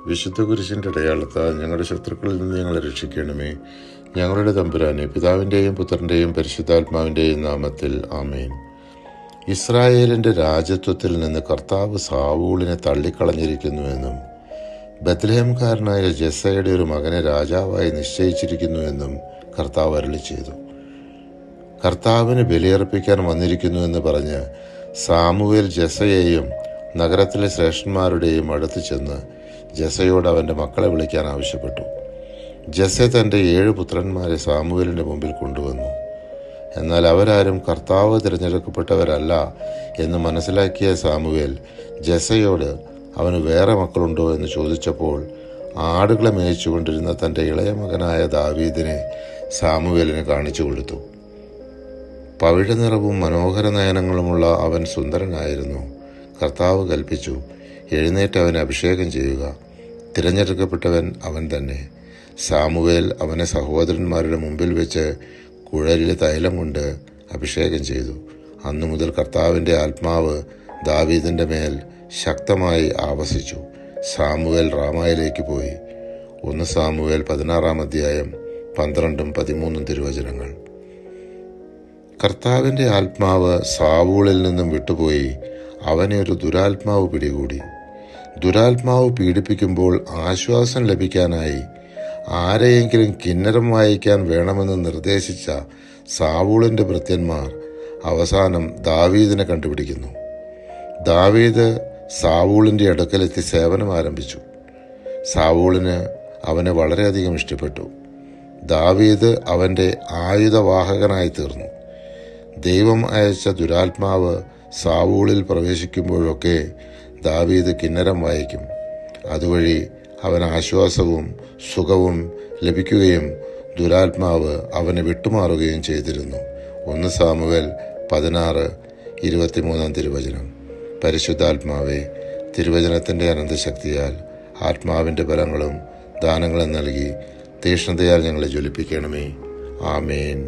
വിശുദ്ധ കുരിശിൻ്റെ അടയാളത്താൽ ഞങ്ങളുടെ ശത്രുക്കളിൽ നിന്ന് ഞങ്ങളെ രക്ഷിക്കണമേ. ഞങ്ങളുടെ തമ്പുരാനെ, പിതാവിൻ്റെയും പുത്രൻ്റെയും പരിശുദ്ധാത്മാവിൻ്റെയും നാമത്തിൽ ആമേൻ. ഇസ്രായേലിൻ്റെ രാജത്വത്തിൽ നിന്ന് കർത്താവ് സാവൂളിനെ തള്ളിക്കളഞ്ഞിരിക്കുന്നുവെന്നും ബത്ലഹേംകാരനായ ജെസ്സയുടെ ഒരു മകനെ രാജാവായി നിശ്ചയിച്ചിരിക്കുന്നുവെന്നും കർത്താവ് അരുളി ചെയ്തു. കർത്താവിന് ബലിയർപ്പിക്കാൻ വന്നിരിക്കുന്നുവെന്ന് പറഞ്ഞ് സാമുവേൽ ജെസ്സയെയും നഗരത്തിലെ ശ്രേഷ്ഠന്മാരുടെയും അടുത്ത് ചെന്ന് ജെസ്സയോട് അവൻ്റെ മക്കളെ വിളിക്കാൻ ആവശ്യപ്പെട്ടു. ജെസ്സ തൻ്റെ 7 പുത്രന്മാരെ സാമുവേലിൻ്റെ മുമ്പിൽ കൊണ്ടുവന്നു. എന്നാൽ അവരാരും കർത്താവ് തിരഞ്ഞെടുക്കപ്പെട്ടവരല്ല എന്ന് മനസ്സിലാക്കിയ സാമുവേൽ ജെസ്സയോട് അവന് വേറെ മക്കളുണ്ടോ എന്ന് ചോദിച്ചപ്പോൾ ആടുകളെ മേയിച്ചുകൊണ്ടിരുന്ന തൻ്റെ ഇളയ മകനായ ദാവീദിനെ സാമുവേലിന് കാണിച്ചു കൊടുത്തു. പവിഴ നിറവും മനോഹര നയനങ്ങളുമുള്ള അവൻ സുന്ദരനായിരുന്നു. കർത്താവ് കൽപ്പിച്ചു, എഴുന്നേറ്റ് അവനെ അഭിഷേകം ചെയ്യുക. തിരഞ്ഞെടുക്കപ്പെട്ടവൻ അവൻ തന്നെ. സാമുവേൽ അവനെ സഹോദരന്മാരുടെ മുമ്പിൽ വെച്ച് കുഴലിലെ തൈലം കൊണ്ട് അഭിഷേകം ചെയ്തു. അന്നു മുതൽ കർത്താവിൻ്റെ ആത്മാവ് ദാവീദിൻ്റെ മേൽ ശക്തമായി ആവസിച്ചു. സാമുവേൽ റാമയിലേക്ക് പോയി. 1 സാമുവേൽ 16-ാം അധ്യായം 12-13 തിരുവചനങ്ങൾ. കർത്താവിൻ്റെ ആത്മാവ് സാവൂളിൽ നിന്നും വിട്ടുപോയി. അവനെ ഒരു ദുരാത്മാവ് പിടികൂടി. ദുരാത്മാവ് പീഡിപ്പിക്കുമ്പോൾ ആശ്വാസം ലഭിക്കാനായി ആരെയെങ്കിലും കിന്നരം വായിക്കാൻ വേണമെന്ന് നിർദ്ദേശിച്ച സാവൂളിൻ്റെ ഭൃത്യന്മാർ അവസാനം ദാവീദിനെ കണ്ടുപിടിക്കുന്നു. ദാവീദ് സാവൂളിൻ്റെ അടുക്കലെത്തി സേവനം ആരംഭിച്ചു. സാവൂളിന് അവനെ വളരെയധികം ഇഷ്ടപ്പെട്ടു. ദാവീദ് അവൻ്റെ ആയുധവാഹകനായി തീർന്നു. ദൈവം അയച്ച ദുരാത്മാവ് സാവൂളിൽ പ്രവേശിക്കുമ്പോഴൊക്കെ ദാവീദ് കിന്നരം വായിക്കും. അതുവഴി അവന് ആശ്വാസവും സുഖവും ലഭിക്കുകയും ദുരാത്മാവ് അവനെ വിട്ടുമാറുകയും ചെയ്തിരുന്നു. 1 സാമുവേൽ 16-23 തിരുവചനം. പരിശുദ്ധാത്മാവെ, തിരുവചനത്തിൻ്റെ അനന്തശക്തിയാൽ ആത്മാവിൻ്റെ ബലങ്ങളും ദാനങ്ങളും നൽകി തീക്ഷ്ണതയാൽ ഞങ്ങളെ ജ്വലിപ്പിക്കണമേ. ആമേൻ.